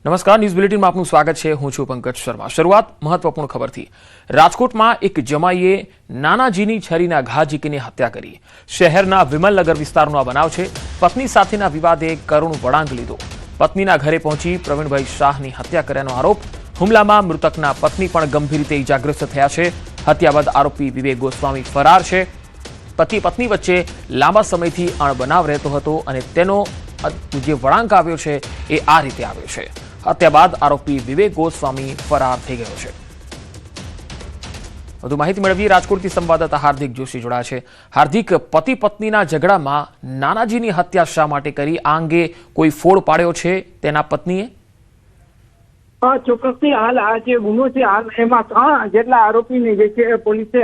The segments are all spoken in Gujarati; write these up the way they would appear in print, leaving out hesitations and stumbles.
નમસ્કાર, ન્યૂઝ બુલેટિનમાં આપનું સ્વાગત છે। હું છું પંકજ શર્મા। શરૂઆત મહત્વપૂર્ણ ખબરથી। રાજકોટમાં એક જમાઈએ નાનાજીની છરીના ઘા ઝીકીને હત્યા કરી। શહેરના વિમલનગર વિસ્તારનો આ બનાવ છે। પત્ની સાથેના વિવાદે કરુણ વળાંક લીધો। પત્નીના ઘરે પહોંચી પ્રવીણભાઈ શાહની હત્યા કર્યાનો આરોપ। હુમલામાં મૃતકના પત્ની પણ ગંભીર રીતે ઇજાગ્રસ્ત થયા છે। હત્યા બાદ આરોપી વિવેક ગોસ્વામી ફરાર છે। પતિ પત્ની વચ્ચે લાંબા સમયથી અણબનાવ રહેતો હતો અને તેનો જે વળાંક આવ્યો છે એ આ રીતે આવ્યો છે। હત્યા બાદ આરોપી વિવેક ગોસ્વામી ફરાર થઈ ગયો છે। વધુ માહિતી મેળવીએ। રાજકોટથી સંવાદદાતા હાર્દિક જોશી જોડાયા છે। હાર્દિક, પતિ પત્નીના ઝઘડામાં નાનાજીની હત્યા શા માટે કરી? આ અંગે કોઈ ફોડ પાડ્યો છે તેના પત્નીએ? ચોક્કસથી હાલ આ જે ગુનો છે હાલ એમાં 3 જેટલા આરોપીને જે છે પોલીસે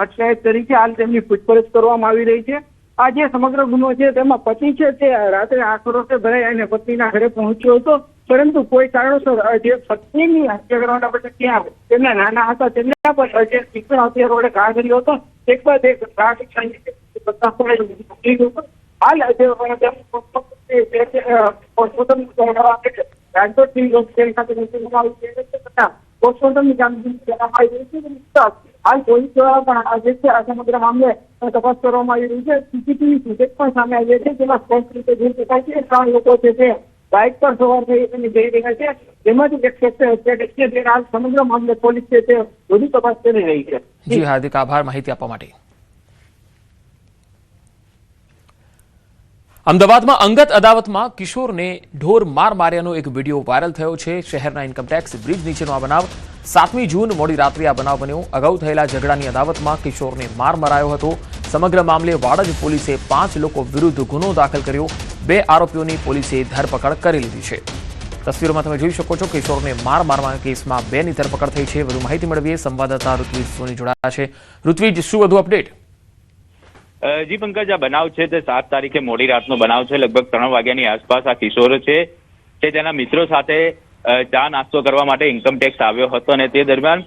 અટકાયત કરી છે। હાલ તેમની પૂછપરછ કરવામાં આવી રહી છે। આ જે સમગ્ર ગુનો છે તેમાં પતિ છે તે રાત્રે આક્રોશે ભરાઈ અને પત્નીના ઘરે પહોંચ્યો હતો, પરંતુ કોઈ કારણોસર જે પત્નીની હત્યા કરવાના બદલે ત્યાં તેમના નાના હતા તેમના પર જે શિક્ષણ હથિયારોડે ઘા કર્યો હતો। એક બાદ એક હાલ રાજકોટની લોકસેલ ખાતે પોસ્ટમોર્ટમની કામગીરી કરવામાં આવી રહી છે। હાલ પોલીસ દ્વારા પણ જે છે આ સમગ્ર મામલે તપાસ કરવામાં આવી રહી છે। સીસીટીવી ફૂટેજ પણ સામે આવ્યા છે, જેમાં સ્પષ્ટ રીતે જોઈ શકાય છે 3 લોકો છે તે બાઇક પર સવાર થઈ જઈ રહ્યા છે, જેમાંથી એક શખ્સે હત્યા કરી છે। હાલ સમગ્ર મામલે પોલીસ છે તે વધુ તપાસ કરી રહી છે। જી હાર્દિક, આભાર માહિતી આપવા માટે। અમદાવાદમાં અંગત અદાવતમાં કિશોરને ઢોર માર માર્યાનો એક વિડીયો વાયરલ થયો છે। શહેરના ઇન્કમટેક્સ બ્રિજ નીચેનો આ બનાવ 7મી જૂન મોડી રાત્રે આ બનાવ બન્યો। અગાઉ થયેલા ઝઘડાની અદાવતમાં કિશોરને માર મરાયો હતો। સમગ્ર મામલે વાડજ પોલીસે 5 લોકો વિરુદ્ધ ગુનો દાખલ કર્યો। 2 આરોપીઓની પોલીસે ધરપકડ કરી લીધી છે। તસવીરોમાં તમે જોઈ શકો છો કિશોરને માર મારવાના કેસમાં 2ની ધરપકડ થઈ છે। વધુ માહિતી મેળવીએ। સંવાદદાતા ઋત્વિજ સોની જોડાયા છે। ઋત્વિજ, શું વધુ અપડેટ? જી પંકજ, આ બનાવ છે તે 7 તારીખે મોડી રાતનો બનાવ છે। લગભગ 3 વાગ્યાની આસપાસ આ કિશોર છે તે તેના મિત્રો સાથે ચા નાસ્તો કરવા માટે ઇન્કમટેક્સ આવ્યો હતો અને તે દરમિયાન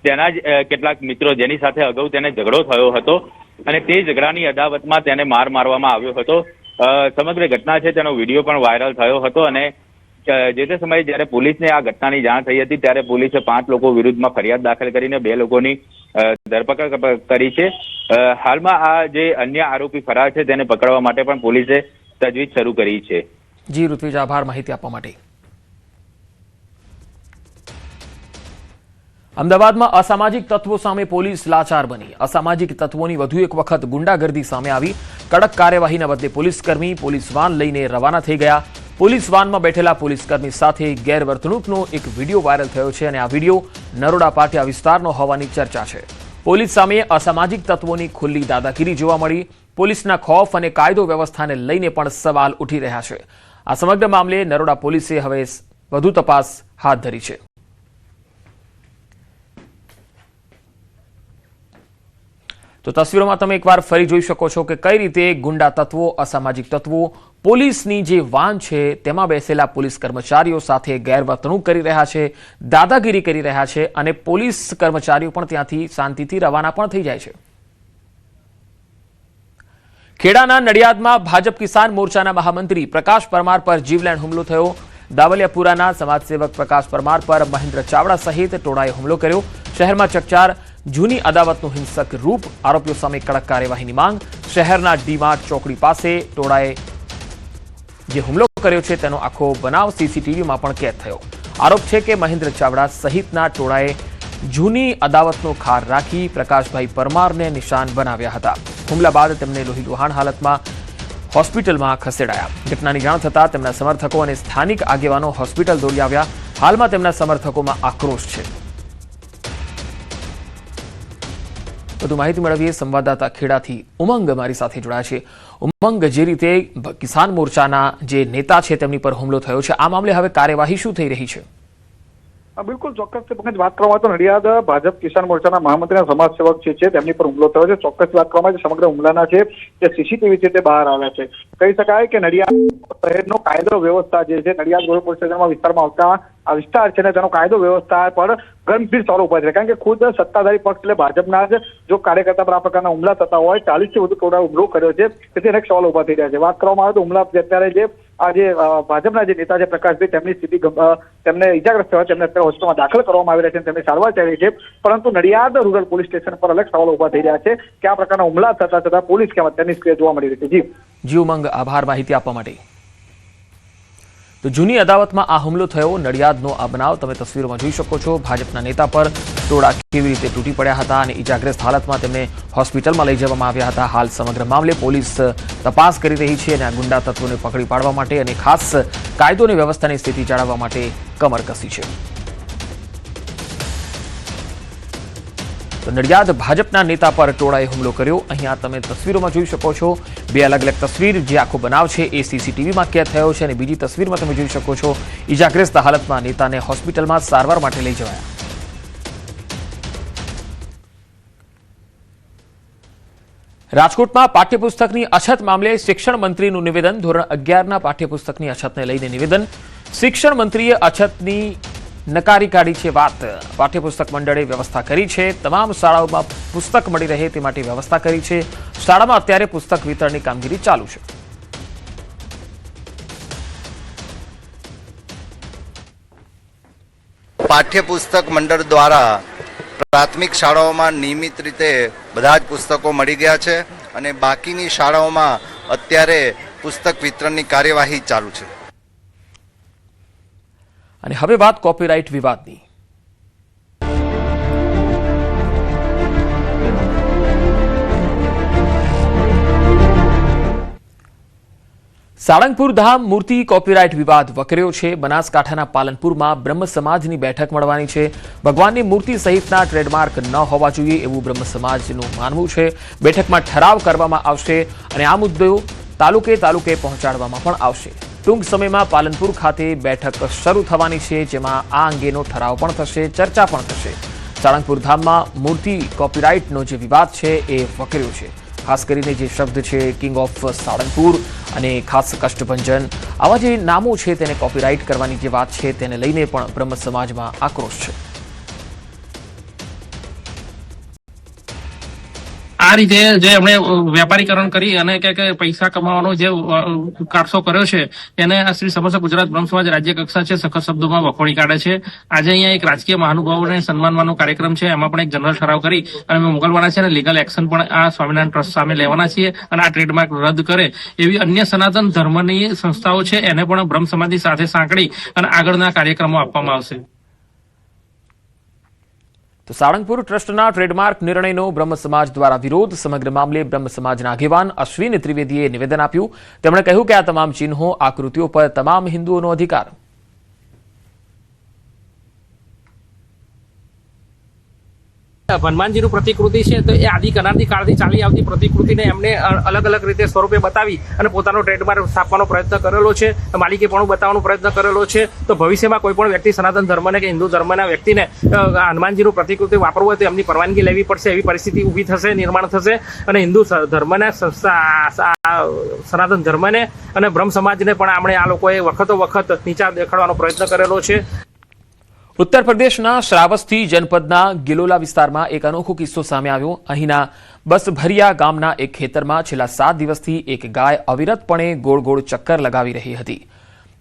તેના જ કેટલાક મિત્રો જેની સાથે અગાઉ તેને ઝઘડો થયો હતો અને તે ઝઘડાની અદાવતમાં તેને માર મારવામાં આવ્યો હતો। સમગ્ર ઘટના છે તેનો વિડીયો પણ વાયરલ થયો હતો અને જે તે સમયે જ્યારે પોલીસને આ ઘટનાની જાણ થઈ હતી ત્યારે પોલીસે 5 લોકો વિરુદ્ધમાં ફરિયાદ દાખલ કરીને 2 લોકોની ધરપકડ કરી છે। હાલમાં આ જે અન્ય આરોપી ફરાર છે તેને પકડવા માટે પણ પોલીસે તજવીજ શરૂ કરી છે। જી ઋત્વિજ, આભાર માહિતી આપવા માટે। અમદાવાદમાં અસામાજિક તત્વો સામે પોલીસ લાચાર બની। અસામાજિક તત્વોની વધુ એક વખત ગુંડાગર્દી સામે આવી। કડક કાર્યવાહીના બદલે પોલીસકર્મી પોલીસ વાન લઈને રવાના થઈ ગયા। પોલીસ વાનમાં બેઠેલા પોલીસકર્મી સાથે ગેરવર્તણૂકનો એક વિડીયો વાયરલ થયો છે અને આ વિડીયો નરોડા પાટિયા વિસ્તારનો હોવાની ચર્ચા છે। પોલીસ સામે અસામાજિક તત્વોની ખુલ્લી દાદાગીરી જોવા મળી। પોલીસના ખૌફ અને કાયદો વ્યવસ્થાને લઈને પણ સવાલ ઉઠી રહ્યા છે। આ સમગ્ર મામલે નરોડા પોલીસે હવે વધુ તપાસ હાથ ધરી છે। તો તસવીરોમાં તમે એકવાર ફરી જોઈ શકો છો કે કઈ રીતે ગુંડા તત્વો, અસામાજિક તત્વો પોલીસની જે વાન છે તેમાં બેસેલા પોલીસ કર્મચારીઓ સાથે ગેરવર્તણૂક કરી રહ્યા છે, દાદાગીરી કરી રહ્યા છે અને પોલીસ કર્મચારીઓ પણ ત્યાંથી શાંતિથી રવાના પણ થઈ જાય છે। ખેડાના નડિયાદમાં ભાજપ કિસાન મોરચાના મહામંત્રી પ્રકાશ પરમાર પર જીવલેણ હુમલો થયો। દાવલિયાપુરાના સમાજસેવક પ્રકાશ પરમાર પર મહેન્દ્ર ચાવડા સહિત ટોળાએ હુમલો કર્યો। શહેરમાં ચકચાર, જૂની અદાવતનું હિંસક રૂપ, આરોપીઓ સામે કડક કાર્યવાહીની માંગ। શહેરના ડીમાર્ટ ચોકડી પાસે ટોળાએ જે હુમલો કર્યો છે તેનો આખો બનાવ સીસીટીવીમાં પણ કેદ થયો। આરોપ છે કે મહેન્દ્ર ચાવડા સહિતના ટોળાએ જૂની અદાવતનો ખાર રાખી પ્રકાશભાઈ પરમારને નિશાન બનાવ્યા હતા। હુમલા બાદ તેમને લોહીલુહાણ હાલતમાં હોસ્પિટલમાં ખસેડાયા। ઘટનાની જાણ થતાં તેમના સમર્થકો અને સ્થાનિક આગેવાનો હોસ્પિટલ દોડી આવ્યા। હાલમાં તેમના સમર્થકોમાં આક્રોશ છે। વધુ માહિતી મેળવીએ। સંવાદદાતા ખેડાથી ઉમંગ મારી સાથે જોડાયા છે। ઉમંગ, જે રીતે કિસાન મોરચાના જે નેતા છે તેમની પર હુમલો થયો છે, આ મામલે હવે કાર્યવાહી શું થઈ રહી છે? બિલકુલ ચોક્કસ વાત કરવામાં તો નડિયાદ ભાજપ કિસાન મોરચાના મહામંત્રીના સમાજસેવક છે તેમની પર હુમલો થયો છે। ચોક્કસ વાત કરવામાં સમગ્ર હુમલાના છે જે સીસીટીવી છે તે બહાર આવ્યા છે। કહી શકાય કે નડિયાદ શહેરનો કાયદો વ્યવસ્થા જે છે નડિયાદ રોડ પોલીસ સ્ટેશનમાં વિસ્તારમાં આવતા આ વિસ્તાર છે ને તેનો કાયદો વ્યવસ્થા પર ગંભીર સવાલો ઉભા છે। કારણ કે ખુદ સત્તાધારી પક્ષ એટલે ભાજપના જ જો કાર્યકર્તા પર આ પ્રકારના હુમલા થતા હોય, 40થી વધુ ટોળાએ હુમલો કર્યો છે, તેથી અનેક સવાલો ઉભા થઈ રહ્યા છે। વાત કરવામાં આવે તો હુમલા અત્યારે જે આ જે ભાજપના જે નેતા છે પ્રકાશભાઈ, તેમની સ્થિતિ તેમને ઈજાગ્રસ્ત થયા, તેમને અત્યારે હોસ્પિટલમાં દાખલ કરવામાં આવી રહ્યા છે, તેમની સારવાર ચાલી રહી છે. પરંતુ નડિયાદ રૂરલ પોલીસ સ્ટેશન પર અલગ સવાલો ઉભા થઈ રહ્યા છે કે આ પ્રકારના હુમલા થતા છતાં પોલીસ કેમ અત્યારની નિષ્ક્રિય જોવા મળી રહી છે. જી ઉમંગ, આભાર માહિતી આપવા માટે. તો જૂની અદાવતમાં આ હુમલો થયો, નડિયાદનો આ બનાવ તમે તસવીરોમાં જોઈ શકો છો. ભાજપના નેતા પર ટોળા કેવી રીતે તૂટી પડ્યા હતા અને ઈજાગ્રસ્ત હાલતમાં તેમને હોસ્પિટલમાં લઈ જવામાં આવ્યા હતા. હાલ સમગ્ર મામલે પોલીસ તપાસ કરી રહી છે અને આ ગુંડા તત્વોને પકડી પાડવા માટે અને ખાસ કાયદો અને વ્યવસ્થાની સ્થિતિ જાળવવા માટે કમર કસી છે. તો નડિયાદ ભાજપના નેતા પર ટોળાએ હુમલો કર્યો. અહીંયા તમે તસવીરોમાં જોઈ શકો છો. બે અલગ અલગ તસવીર, જે આખો બનાવ છે એ સીસીટીવીમાં કેદ થયો છે અને બીજી તસવીરમાં તમે જોઈ શકો છો ઈજાગ્રસ્ત હાલતમાં નેતાને હોસ્પિટલમાં સારવાર માટે લઈ જવાયા. રાજકોટમાં પાઠ્યપુસ્તકની અછત મામલે શિક્ષણ મંત્રીનું નિવેદન. ધોરણ 11ના પાઠ્યપુસ્તકની અછતને લઈને નિવેદન. શિક્ષણ મંત્રીએ અછતની નકારી કાઢી છે વાત. પાઠ્યપુસ્તક મંડળે વ્યવસ્થા કરી છે, તમામ શાળાઓમાં પુસ્તક મળી રહે તે માટે વ્યવસ્થા કરી છે. શાળામાં અત્યારે પુસ્તક વિતરણની કામગીરી ચાલુ છે. પાઠ્યપુસ્તક મંડળ દ્વારા પ્રાથમિક શાળાઓમાં નિયમિત રીતે બધા જ પુસ્તકો મળી ગયા છે અને બાકીની શાળાઓમાં અત્યારે પુસ્તક વિતરણની કાર્યવાહી ચાલુ છે. અને હવે વાત કોપીરાઇટ વિવાદની. સાળંગપુર ધામ મૂર્તિ કોપીરાઇટ વિવાદ વકર્યો છે. બનાસકાંઠાના પાલનપુરમાં બ્રહ્મ સમાજની બેઠક મળવાની છે. ભગવાનની મૂર્તિ સહિતના ટ્રેડમાર્ક ન હોવા જોઈએ એવું બ્રહ્મ સમાજનું માનવું છે. બેઠકમાં ઠરાવ કરવામાં આવશે અને આ મુદ્દો તાલુકે પહોંચાડવામાં પણ આવશે. ટૂંક સમયમાં પાલનપુર ખાતે બેઠક શરૂ થવાની છે, જેમાં આ અંગેનો ઠરાવ પણ થશે, ચર્ચા પણ થશે. સાળંગપુર ધામમાં મૂર્તિ કોપીરાઇટનો જે વિવાદ છે એ વકર્યો છે. ખાસ કરીને જે શબ્દ છે કિંગ ઓફ સાળંગપુર અને ખાસ કષ્ટભંજન, આવા જે નામો છે તેને કોપીરાઇટ કરવાની જે વાત છે તેને લઈને પણ બ્રહ્મ સમાજમાં આક્રોશ છે. આ રીતે જે એમણે વેપારીકરણ કરી અને કે પૈસા કમાવાનો જે કારસો કર્યો છે તેને શ્રી સમસ્ત ગુજરાત બ્રહ્મ સમાજ રાજ્ય કક્ષા છે સખત શબ્દોમાં વખોડી કાઢે છે. આજે અહીંયા એક રાજકીય મહાનુભાવોને સન્માનવાનો કાર્યક્રમ છે, એમાં પણ એક જનરલ ઠરાવ કરી અને મોકલવાના છે અને લીગલ એક્શન પણ આ સ્વામિનારાયણ ટ્રસ્ટ સામે લેવાના છીએ અને આ ટ્રેડમાર્ક રદ કરે એવી અન્ય સનાતન ધર્મની સંસ્થાઓ છે એને પણ બ્રહ્મ સમાજની સાથે સાંકળી અને આગળના કાર્યક્રમો આપવામાં આવશે. તો સાળંગપુર ટ્રસ્ટના ટ્રેડમાર્ક નિર્ણયનો બ્રહ્મ સમાજ દ્વારા વિરોધ. સમગ્ર મામલે બ્રહ્મ સમાજના આગેવાન અશ્વિન ત્રિવેદીએ નિવેદન આપ્યું. તેમણે કહ્યું કે આ તમામ ચિહ્નો, આકૃતિઓ પર તમામ હિન્દુઓનો અધિકાર. હનુમાનજીનું પ્રતિકૃતિ છે તો એ આદિ અનાદિ કાળથી ચાલી આવતી પ્રતિકૃતિને એમને અલગ અલગ રીતે સ્વરૂપે બતાવી અને પોતાનો ટ્રેડમાર્ક સ્થાપવાનો પ્રયત્ન કરેલો છે, માલિકીપણું બતાવવાનો પ્રયત્ન કરેલો છે. તો ભવિષ્યમાં કોઈ પણ વ્યક્તિ સનાતન ધર્મને કે હિન્દુ ધર્મના વ્યક્તિને હનુમાનજીનું પ્રતિકૃતિ વાપરવું હોય તો એમની પરવાનગી લેવી પડશે. એવી પરિસ્થિતિ ઊભી થશે, નિર્માણ થશે અને હિન્દુ ધર્મને સનાતન ધર્મને અને બ્રહ્મ સમાજને પણ આપણે આ લોકોએ વખત નીચા દેખાડવાનો પ્રયત્ન કરેલો છે. ઉત્તર પ્રદેશના શ્રાવસ્તી જનપદના ગિલોલા વિસ્તારમાં એક અનોખો કિસ્સો સામે આવ્યો. અહીંના બસભરિયા ગામના એક ખેતરમાં છેલ્લા 7 દિવસથી એક ગાય અવિરતપણે ગોળ ગોળ ચક્કર લગાવી રહી હતી.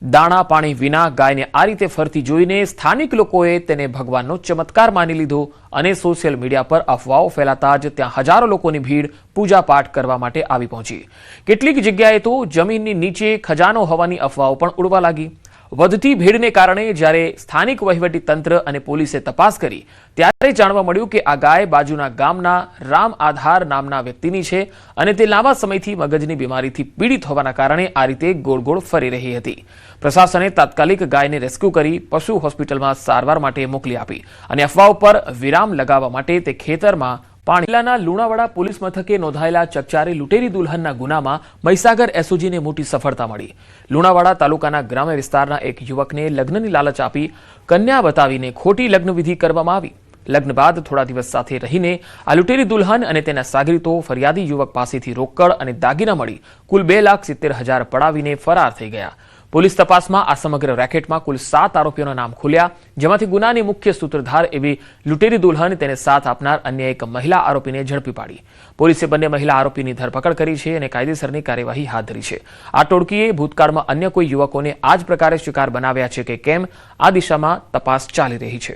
દાણા પાણી વિના ગાયને આ રીતે ફરતી જોઈને સ્થાનિક લોકોએ તેને ભગવાનનો ચમત્કાર માની લીધો અને સોશિયલ મીડિયા પર અફવાઓ ફેલાતા જ ત્યાં હજારો લોકોની ભીડ પૂજાપાઠ કરવા માટે આવી પહોંચી. કેટલીક જગ્યાએ તો જમીનની નીચે ખજાનો હોવાની અફવાઓ પણ ઉડવા લાગી. વધતી ભીડને કારણે જ્યારે સ્થાનિક વહીવટી તંત્ર અને પોલીસે તપાસ કરી ત્યારે જાણવા મળ્યું કે આ ગાય બાજુના ગામના રામ આધાર નામના વ્યક્તિની છે અને તે લાંબા સમયથી મગજની બીમારીથી પીડિત હોવાના કારણે આ રીતે ગોળ ગોળ ફરી રહી હતી. પ્રશાસને તાત્કાલિક ગાયને રેસ્ક્યુ કરી પશુ હોસ્પિટલમાં સારવાર માટે મોકલી આપી અને અફવાઓ પર વિરામ લગાવવા માટે તે ખેતરમાં જિલ્લાના લુણાવાડા પોલીસ મથકે નોંધાયેલા ચકચારી લૂંટેરી દુલ્હનના ગુનામાં મહીસાગર એસઓજીને મોટી સફળતા મળી. લુણાવાડા તાલુકાના ગ્રામ્ય વિસ્તારના એક યુવકને લગ્નની લાલચ આપી કન્યા બતાવીને ખોટી લગ્નવિધિ કરવામાં આવી. લગ્ન બાદ થોડા દિવસ સાથે રહીને આ લૂંટેરી દુલ્હન અને તેના સાગરીતો ફરિયાદી યુવક પાસેથી રોકડ અને દાગીના મળી કુલ 2,70,000 પડાવીને ફરાર થઈ ગયા. પોલીસ તપાસમાં આ સમગ્ર રેકેટમાં કુલ 7 આરોપીઓના નામ ખુલ્યા, જેમાંથી ગુનાની મુખ્ય સૂત્રધાર એવી લૂંટેરી દુલ્હન તેને સાથ આપનાર અન્ય એક મહિલા આરોપીને ઝડપી પાડી. પોલીસે બંને મહિલા આરોપીની ધરપકડ કરી છે અને કાયદેસરની કાર્યવાહી હાથ ધરી છે. આ ટોળકીએ ભૂતકાળમાં અન્ય કોઈ યુવકોને આ જ પ્રકારે શિકાર બનાવ્યા છે કે કેમ, આ દિશામાં તપાસ ચાલી રહી છે.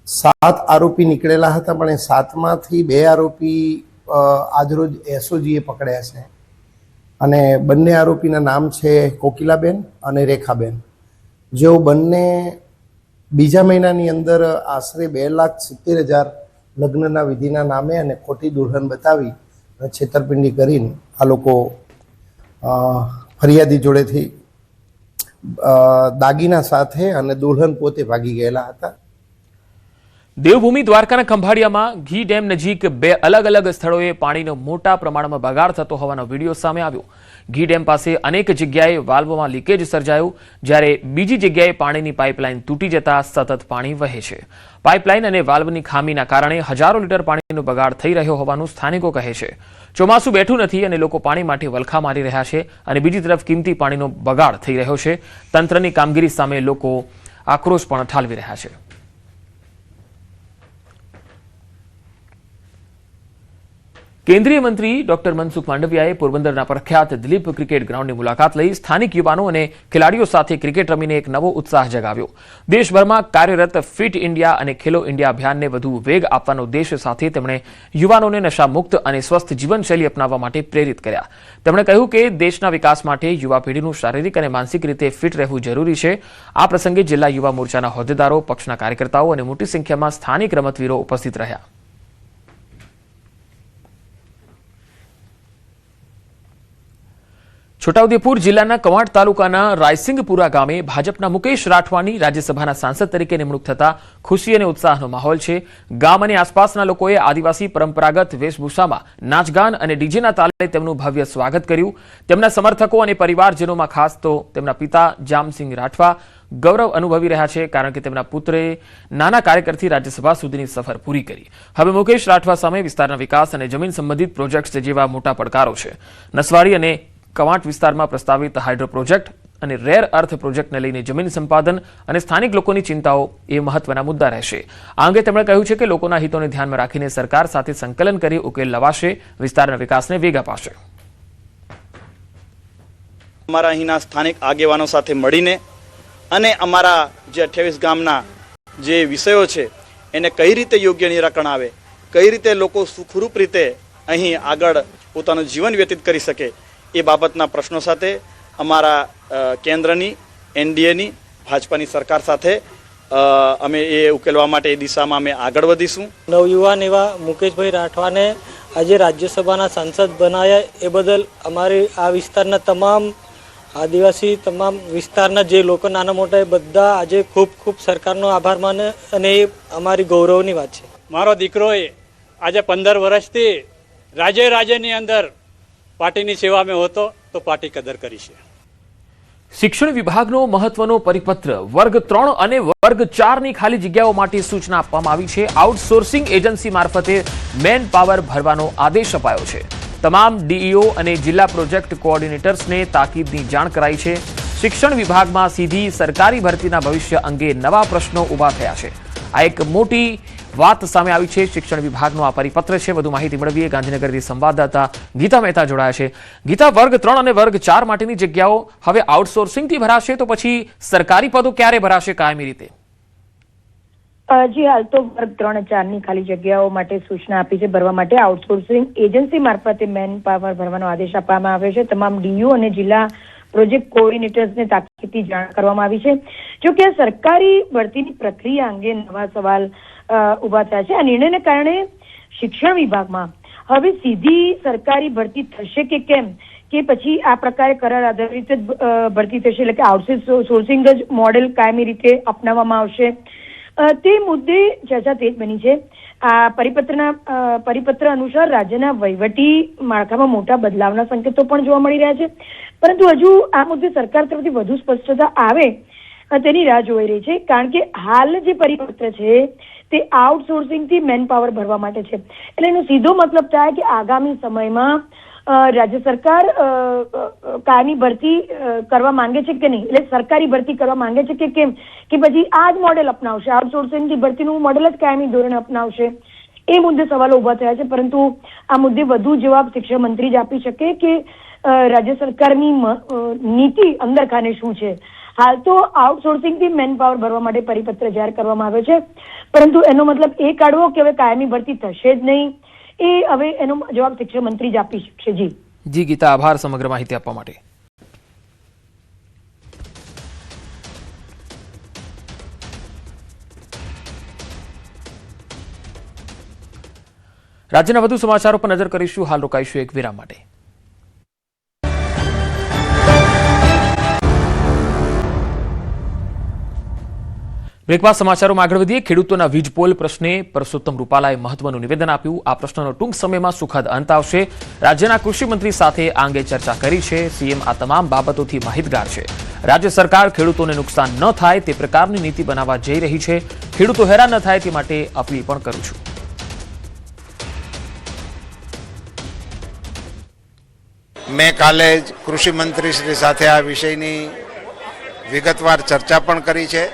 7 આરોપી નીકળેલા હતા, પણ એ 7માંથી 2 આરોપી આજરોજ એસઓજીએ પકડ્યા છે અને બંને આરોપીના નામ છે કોકિલાબેન અને રેખાબેન, જેઓ બંને બીજા મહિનાની અંદર આશરે 2,70,000 લગ્નના વિધિના નામે અને ખોટી દુલ્હન બતાવી અને છેતરપિંડી કરીને આ લોકો ફરિયાદી જોડેથી દાગીના સાથે અને દુલ્હન પોતે ભાગી ગયેલા હતા. દેવભૂમિ દ્વારકાના ખંભાળિયામાં ઘી ડેમ નજીક 2 અલગ અલગ સ્થળોએ પાણીનો મોટા પ્રમાણમાં બગાડ થતો હોવાનો વિડીયો સામે આવ્યો. ઘી ડેમ પાસે અનેક જગ્યાએ વાલ્વમાં લીકેજ સર્જાયું, જ્યારે બીજી જગ્યાએ પાણીની પાઇપલાઇન તૂટી જતા સતત પાણી વહે છે. પાઇપલાઇન અને વાલ્વની ખામીના કારણે હજારો લીટર પાણીનો બગાડ થઈ રહ્યો હોવાનું સ્થાનિકો કહે છે. ચોમાસું બેઠું નથી અને લોકો પાણી માટે વલખા મારી રહ્યા છે અને બીજી તરફ કિંમતી પાણીનો બગાડ થઈ રહ્યો છે. તંત્રની કામગીરી સામે લોકો આક્રોશ પણ ઠાલવી રહ્યા છે. કેન્દ્રીય મંત્રી ડોક્ટર મનસુખ માંડવિયાએ પોરબંદરના પ્રખ્યાત દિલીપ ક્રિકેટ ગ્રાઉન્ડની મુલાકાત લઈ સ્થાનિક યુવાનો અને ખેલાડીઓ સાથે ક્રિકેટ રમીને એક નવો ઉત્સાહ જગાવ્યો. દેશભરમાં કાર્યરત ફિટ ઇન્ડિયા અને ખેલો ઇન્ડિયા અભિયાનને વધુ વેગ આપવાનો ઉદ્દેશ સાથે તેમણે યુવાનોને નશામુક્ત અને સ્વસ્થ જીવનશૈલી અપનાવવા માટે પ્રેરિત કર્યા. તેમણે કહ્યું કે દેશના વિકાસ માટે યુવા પેઢીનું શારીરિક અને માનસિક રીતે ફિટ રહેવું જરૂરી છે. આ પ્રસંગે જિલ્લા યુવા મોરચાના હોદ્દેદારો, પક્ષના કાર્યકર્તાઓ અને મોટી સંખ્યામાં સ્થાનિક રમતવીરો ઉપસ્થિત રહ્યા. છોટાઉદેપુર જિલ્લાના કવાંટ તાલુકાના રાયસિંગપુરા ગામે ભાજપના મુકેશ રાઠવાની રાજ્યસભાના સાંસદ તરીકે નિમણૂક થતા ખુશી અને ઉત્સાહનો માહોલ છે. ગામ અને આસપાસના લોકોએ આદિવાસી પરંપરાગત વેશભૂષામાં નાચગાન અને ડીજેના તાલે તેમનું ભવ્ય સ્વાગત કર્યું. તેમના સમર્થકો અને પરિવારજનોમાં ખાસ તો તેમના પિતા જામસિંહ રાઠવા ગૌરવ અનુભવી રહ્યા છે, કારણ કે તેમના પુત્રે નાના કાર્યકરથી રાજ્યસભા સુધીની સફર પૂરી કરી. હવે મુકેશ રાઠવા સામે વિસ્તારના વિકાસ અને જમીન સંબંધિત પ્રોજેક્ટ્સ જેવા મોટા પડકારો છે. નસવાડી અને કવાંટ વિસ્તારમાં પ્રસ્તાવિત હાઇડ્રો પ્રોજેક્ટ અને રેર અર્થ પ્રોજેક્ટને લઈને જમીન સંપાદન અને સ્થાનિક લોકોની ચિંતાઓ એ મહત્વના મુદ્દા રહેશે. આ અંગે તેમણે કહ્યું છે કે લોકોના હિતોને ધ્યાનમાં રાખીને સરકાર સાથે સંકલન કરી ઉકેલ લવાશે, વિસ્તારના વિકાસને વેગ અપાશે. અમારા અહીંના સ્થાનિક આગેવાનો સાથે મળીને અને અમારા જે 28 ગામના જે વિષયો છે એને કઈ રીતે યોગ્ય નિરાકરણ આવે, કઈ રીતે લોકો સુખરૂપ રીતે અહીં આગળ પોતાનું જીવન વ્યતીત કરી શકે, એ બાબતના પ્રશ્નો સાથે અમારા કેન્દ્રની, એનડીએની, ભાજપાની સરકાર સાથે અમે એ ઉકેલવા માટે એ દિશામાં અમે આગળ વધીશું. નવયુવાન એવા મુકેશભાઈ રાઠવાને આજે રાજ્યસભાના સાંસદ બનાવ્યા એ બદલ અમારી આ વિસ્તારના તમામ આદિવાસી તમામ વિસ્તારના જે લોકો નાના મોટા એ બધા આજે ખૂબ ખૂબ સરકારનો આભાર માને અને એ અમારી ગૌરવની વાત છે. મારો દીકરો આજે 15 વર્ષથી રાજ્યની અંદર પાર્ટીની સેવા મેં હોતો તો પાર્ટી કદર કરી છે. શિક્ષણ વિભાગનો મહત્વનો પરિપત્ર વર્ગ 3 અને વર્ગ 4 ની ખાલી જગ્યાઓ માટે સૂચના આપવામાં આવી છે. આઉટસોર્સિંગ એજન્સી મારફતે મેન પાવર ભરવાનો આદેશ અપાયો છે. તમામ ડીઈઓ અને જિલ્લા પ્રોજેક્ટ કોઓર્ડિનેટર્સને તાકીદની જાણ કરાઈ છે. શિક્ષણ વિભાગમાં સીધી સરકારી ભરતીના ભવિષ્ય અંગે નવા પ્રશ્નો ઊભા થયા છે. આ એક મોટી વાત સામે આવી છે. શિક્ષણ વિભાગનો આ પરિપત્ર છે. વધુ માહિતી મેળવીએ. ગાંધીનગરથી સંવાદદાતા ગીતા મહેતા જોડાયા છે. ગીતા, વર્ગ 3 અને વર્ગ 4 માટેની જગ્યાઓ હવે આઉટસોર્સિંગથી ભરાશે, તો પછી સરકારી પદો ક્યારે ભરાશે કાયમી રીતે? જી હાલ તો વર્ગ 3 અને 4 ની ખાલી જગ્યાઓ માટે સૂચના આપી છે. ભરવા માટે આઉટસોર્સિંગ એજન્સી મારફતે મેન પાવર ભરવાનો આદેશ આપવામાં આવ્યો છે. તમામ ડીયુ અને જિલ્લા પ્રોજેક્ટ કોઓર્ડિનેટર્સને તાકીદથી જાણ કરવામાં આવી છે. જો કે સરકારી ભરતીની પ્રક્રિયા અંગે નવા સવાલ ઉભા થયા છે. આ નિર્ણયને કારણે શિક્ષણ વિભાગમાં હવે સીધી સરકારી ભરતી થશે કે કેમ, કે પછી આ પ્રકારે કરાર આધારિત ભરતી થશે, એટલે કે આઉટસોર્સિંગ જ મોડેલ કાયમી રીતે અપનાવવામાં આવશે, તે મુદ્દે ચર્ચા તેજ બની છે. આ પરિપત્ર અનુસાર રાજ્યના વહીવટી માળખામાં મોટા બદલાવના સંકેતો પણ જોવા મળી રહ્યા છે, પરંતુ હજુ આ મુદ્દે સરકાર તરફથી વધુ સ્પષ્ટતા આવે તેની રાહ જોઈ રહી છે. કારણ કે હાલ જે પરિપત્ર છે તે આઉટસોર્સિંગથી મેન પાવર ભરવા માટે છે. એટલે એનો સીધો મતલબ થાય કે આગામી સમયમાં રાજ્ય સરકાર કાયમી ભરતી કરવા માંગે છે કે નહીં, એટલે સરકારી ભરતી કરવા માંગે છે કે કેમ, કે પછી આ જ મોડેલ અપનાવશે, આઉટસોર્સિંગથી ભરતીનું મોડેલ જ કાયમી ધોરણે અપનાવશે, એ મુદ્દે સવાલો ઉભા થયા છે. પરંતુ આ મુદ્દે વધુ જવાબ શિક્ષણ મંત્રી જ આપી શકે કે રાજ્ય સરકારની નીતિ અંદર ખાને શું છે. હાલ તો આઉટસોર્સિંગથી મેન પાવર ભરવા માટે પરિપત્ર જાહેર કરવામાં આવ્યો છે, પરંતુ એનો મતલબ એ કાઢવો કે હવે કાયમી ભરતી થશે જ નહીં, એ હવે એનો જવાબ શિક્ષણ મંત્રી જ આપી શકશે. જી ગીતા, આભાર સમગ્ર માહિતી આપવા માટે. રાજ્યના વધુ સમાચારો પર નજર કરીશું. હાલ રોકાઈશું એક વિરામ માટે. બ્રેકબાદ સમાચારોમાં આગળ વધીએ. ખેડૂતોના વીજ પોલ પ્રશ્ને પરસોત્તમ રૂપાલાએ મહત્વનું નિવેદન આપ્યું. આ પ્રશ્નનો ટૂંક સમયમાં સુખદ અંત આવશે. રાજ્યના કૃષિ મંત્રી સાથે આ અંગે ચર્ચા કરી છે. સીએમ આ તમામ બાબતોથી માહિતગાર છે. રાજ્ય સરકાર ખેડૂતોને નુકસાન ન થાય તે પ્રકારની નીતિ બનાવવા જઈ રહી છે. ખેડૂતો હેરાન ન થાય તે માટે અપીલ પણ કરું છું. મેં કાલે જ કૃષિ મંત્રી શ્રી સાથે આ વિષયની વિગતવાર ચર્ચા પણ કરી છે.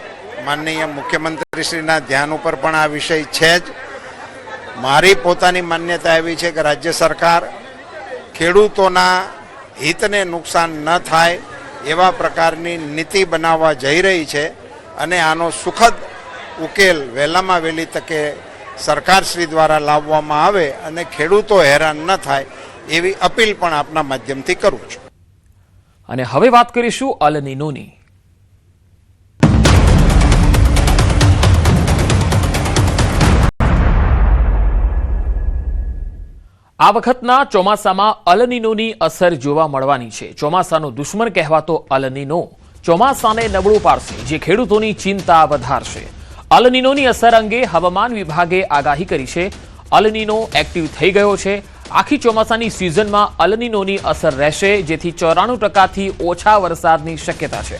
માનનીય મુખ્યમંત્રીશ્રીના ધ્યાન ઉપર પણ આ વિષય છે જ. મારી પોતાની માન્યતા એવી છે કે રાજ્ય સરકાર ખેડૂતોના હિતને નુકસાન ન થાય એવા પ્રકારની નીતિ બનાવવા જઈ રહી છે અને આનો સુખદ ઉકેલ વહેલામાં વહેલી તકે સરકારશ્રી દ્વારા લાવવામાં આવે અને ખેડૂતો હેરાન ન થાય એવી અપીલ પણ આપના માધ્યમથી કરું છું. અને હવે વાત કરીશું અલ નીનોની. આ વખતના ચોમાસામાં અલ નીનોની અસર જોવા મળવાની છે. ચોમાસાનો દુશ્મન કહેવાતો અલ નીનો ચોમાસાને નબળું પાડશે, જે ખેડૂતોની ચિંતા વધારશે. અલ નીનોની અસર અંગે હવામાન વિભાગે આગાહી કરી છે. અલ નીનો એક્ટિવ થઈ ગયો છે. આખી ચોમાસાની સિઝનમાં અલ નીનોની અસર રહેશે, જેથી 94%થી ઓછા વરસાદની શક્યતા છે.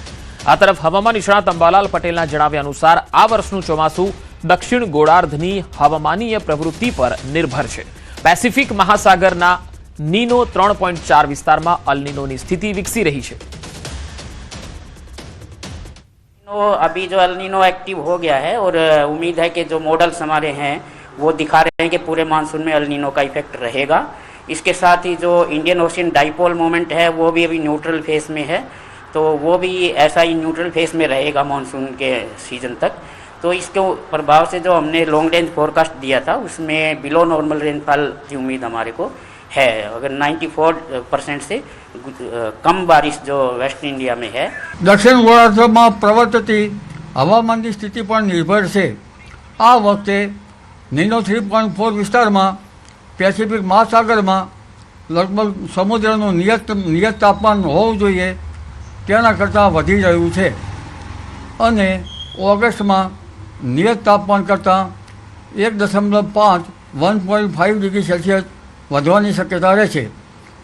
આ તરફ હવામાન નિષ્ણાત અંબાલાલ પટેલના જણાવ્યા અનુસાર આ વર્ષનું ચોમાસું દક્ષિણ ગોળાર્ધની હવામાનીય પ્રવૃત્તિ પર નિર્ભર છે. પેસિફિક મહાસાગરના નીનો 3.4 વિસ્તારમાં અલ નીનોની સ્થિતિ વિકસી રહી છે. अभी जो अल नीनो एक्टिव हो गया है और उम्मीद है कि जो मॉडल्स हमारे हैं वो दिखा रहे हैं कि पूरे मानसून में अल नीनो का इफेक्ट रहेगा. इसके साथ ही जो इंडियन ओशियन डाइपोल मोमेंट है वो भी अभी न्यूट्रल फेस में है, तो वो भी ऐसा ही न्यूट्रल फेस में रहेगा मानसून के सीजन तक. तो इसके प्रभाव से जो हमने लॉन्ग रेंज फोरकास्ट दिया था उसमें बिलो नॉर्मल रेनफॉल की उम्मीद हमारे को है. अगर 94% से कम बारिश जो वेस्ट इंडिया में है. દક્ષિણ ગોળાર્ધમાં પ્રવર્તતી હવામાનની સ્થિતિ પર નિર્ભર છે. આ વખતે નીનો 3.4 વિસ્તારમાં પેસિફિક મહાસાગરમાં લગભગ સમુદ્રનું નિયત તાપમાન હોવું જોઈએ તેના કરતાં વધી રહ્યું છે અને ઓગસ્ટમાં નિયત તાપમાન કરતાં 1.5 1.5 ડિગ્રી સેલ્સિયસ વધવાની શક્યતા રહે છે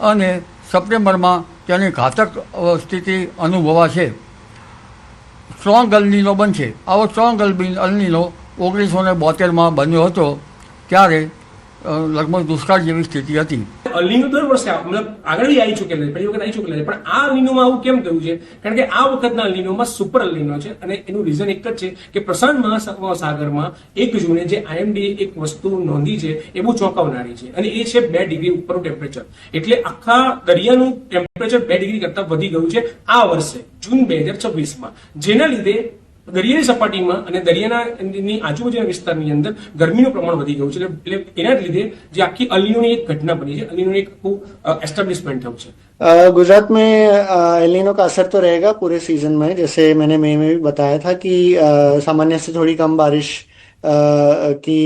અને સપ્ટેમ્બરમાં તેની ઘાતક સ્થિતિ અનુભવાશે. સ્ટ્રોંગ અલ નીનો બનશે. આવો સ્ટ્રોંગ અલ નીનો 1972માં બન્યો હતો, ત્યારે લગભગ દુષ્કાળ જેવી સ્થિતિ હતી. અલ નીનો દર વર્ષે મતલબ આગળ આવી ચૂકેલા છે, પહેલી વખત આવી ચૂકેલા છે, પણ આ અલ નીનોમાં આવું કેમ થયું છે? કારણ કે આ વખતના અલ નીનોમાં સુપર અલ નીનો છે અને એનું રીઝન એક જ છે કે પ્રશાંત મહાસાગરમાં 1 જૂને જે IMD એક વસ્તુ નોંધી છે એ બહુ ચોંકાવનારી છે અને એ છે 2 ડિગ્રી ઉપરનું ટેમ્પરેચર. એટલે આખા દરિયાનું ટેમ્પરેચર 2 ડિગ્રી કરતાં વધી ગયું છે આ વર્ષે જૂન 2026માં, જેના લીધે દરિયાની સપાટીમાં અને દરિયાની આજુબાજુના વિસ્તારની અંદર ગરમીનું પ્રમાણ વધી ગયું છે. એટલે એના લીધે જે આખી અલ નીનોની એક ઘટના બની છે, અલ નીનોની એક एस्टेब्लिशमेंट થયું છે. गुजरात में एल नीनो का असर तो रहेगा पूरे सीजन में. जैसे मैंने मई में भी बताया था कि सामान्य से थोड़ी कम बारिश की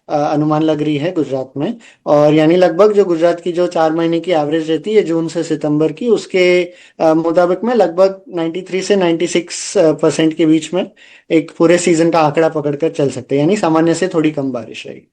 अनुमान लग रही है गुजरात में, और यानी लगभग जो गुजरात की जो 4 महीने की एवरेज रहती है जून से सितंबर की, उसके मुताबिक में लगभग 93 से 96% के बीच में एक पूरे सीजन का आंकड़ा पकड़कर चल सकते हैं, यानी सामान्य से थोड़ी कम बारिश रहेगी.